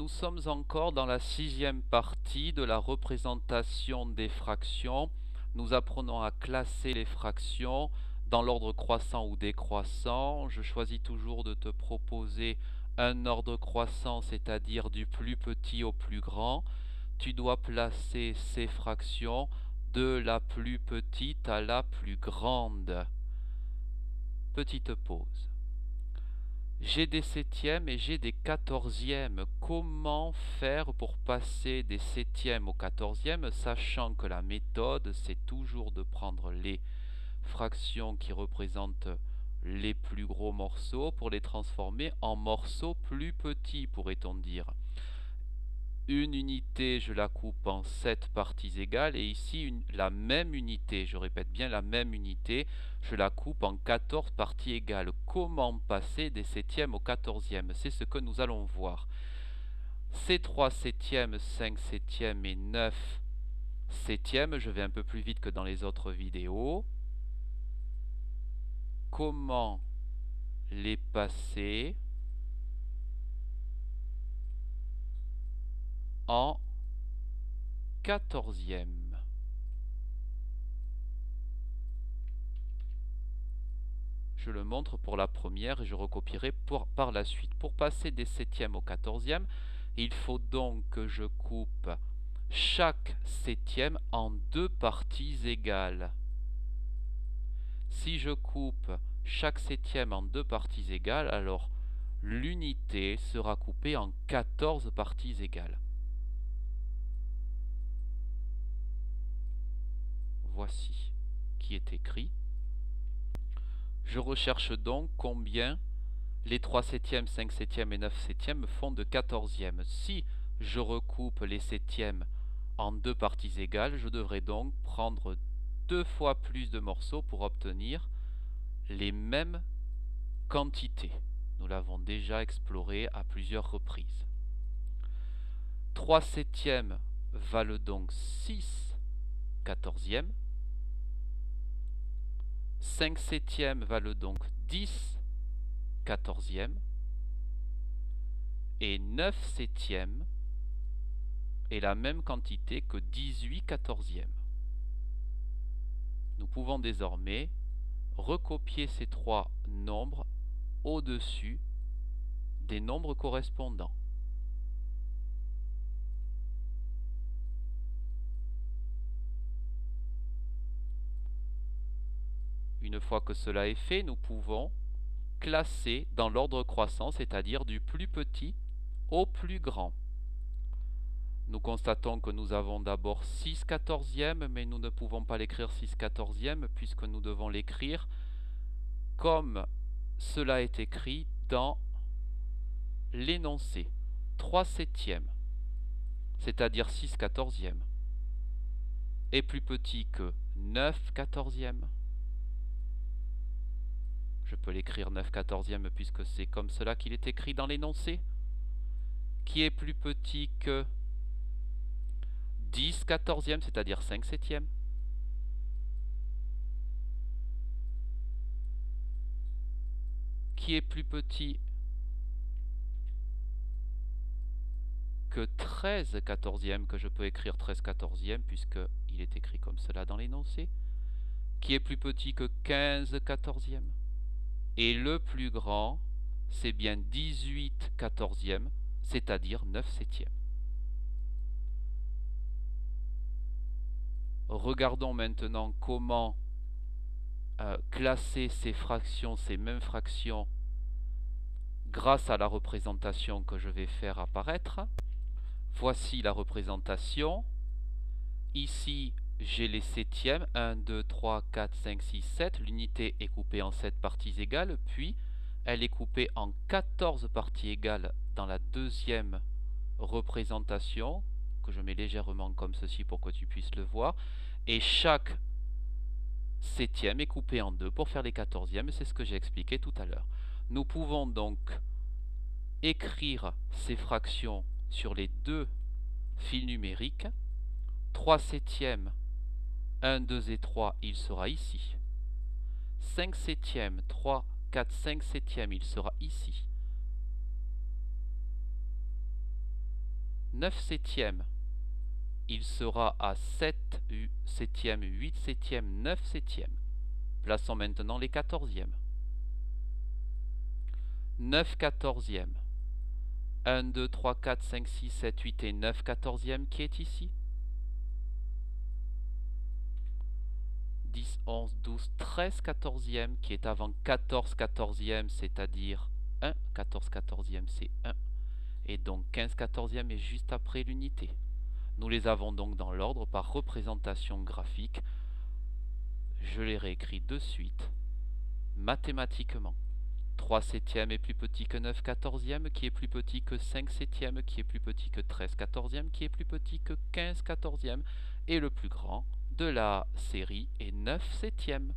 Nous sommes encore dans la sixième partie de la représentation des fractions. Nous apprenons à classer les fractions dans l'ordre croissant ou décroissant. Je choisis toujours de te proposer un ordre croissant, c'est-à-dire du plus petit au plus grand. Tu dois placer ces fractions de la plus petite à la plus grande. Petite pause. J'ai des septièmes et j'ai des quatorzièmes. Comment faire pour passer des septièmes au quatorzième, sachant que la méthode, c'est toujours de prendre les fractions qui représentent les plus gros morceaux pour les transformer en morceaux plus petits, pourrait-on dire. Une unité, je la coupe en 7 parties égales, et ici la même unité, je répète bien la même unité, je la coupe en 14 parties égales. Comment passer des septièmes au quatorzième? C'est ce que nous allons voir. Ces 3 septièmes, 5 septièmes et 9 septièmes, je vais un peu plus vite que dans les autres vidéos. Comment les passer en quatorzième? Je le montre pour la première et je recopierai par la suite. Pour passer des septièmes au quatorzième, il faut donc que je coupe chaque septième en 2 parties égales. Si je coupe chaque septième en 2 parties égales, alors l'unité sera coupée en 14 parties égales. Voici qui est écrit. Je recherche donc combien les 3 septièmes, 5 septièmes et 9 septièmes font de quatorzième. Si je recoupe les septièmes en 2 parties égales, je devrais donc prendre 2 fois plus de morceaux pour obtenir les mêmes quantités. Nous l'avons déjà exploré à plusieurs reprises. 3 septièmes valent donc 6 quatorzièmes. 5 septièmes valent donc 10 quatorzièmes. Et 9 septièmes est la même quantité que 18 quatorzièmes. Nous pouvons désormais recopier ces 3 nombres au-dessus des nombres correspondants. Une fois que cela est fait, nous pouvons classer dans l'ordre croissant, c'est-à-dire du plus petit au plus grand. Nous constatons que nous avons d'abord 6 quatorzièmes, mais nous ne pouvons pas l'écrire 6 quatorzièmes puisque nous devons l'écrire comme cela est écrit dans l'énoncé. 3 septièmes, c'est-à-dire 6 quatorzièmes, est plus petit que 9 quatorzièmes. Je peux l'écrire 9 quatorzièmes puisque c'est comme cela qu'il est écrit dans l'énoncé. Qui est plus petit que 10 quatorzièmes, c'est-à-dire 5 septièmes. Qui est plus petit que 13 quatorzièmes, que je peux écrire 13 quatorzièmes puisqu'il est écrit comme cela dans l'énoncé. Qui est plus petit que 15 quatorzièmes. Et le plus grand, c'est bien 18 quatorzièmes, c'est-à-dire 9 septièmes. Regardons maintenant comment classer ces fractions, ces mêmes fractions, grâce à la représentation que je vais faire apparaître. Voici la représentation. Ici, j'ai les septièmes, 1, 2, 3, 4, 5, 6, 7. L'unité est coupée en 7 parties égales, puis elle est coupée en 14 parties égales dans la deuxième représentation, que je mets légèrement comme ceci pour que tu puisses le voir. Et chaque septième est coupé en 2 pour faire les quatorzièmes, c'est ce que j'ai expliqué tout à l'heure. Nous pouvons donc écrire ces fractions sur les deux fils numériques. 3 septièmes, 1, 2 et 3, il sera ici. 5 septièmes, 3, 4, 5 septièmes, il sera ici. 9 septièmes, il sera à 7 septièmes, 8 septièmes, 9 septièmes. Plaçons maintenant les quatorzièmes. 9 quatorzièmes. 1, 2, 3, 4, 5, 6, 7, 8 et 9 quatorzièmes qui est ici. 10, 11, 12, 13 quatorzièmes qui est avant 14 quatorzièmes, c'est-à-dire 1, 14 quatorzièmes c'est 1. Et donc 15 quatorzièmes est juste après l'unité. Nous les avons donc dans l'ordre par représentation graphique. Je les réécris de suite, mathématiquement. 3 septièmes est plus petit que 9 quatorzièmes, qui est plus petit que 5 septièmes, qui est plus petit que 13 quatorzièmes, qui est plus petit que 15 quatorzièmes, et le plus grand de la série est 9 septièmes.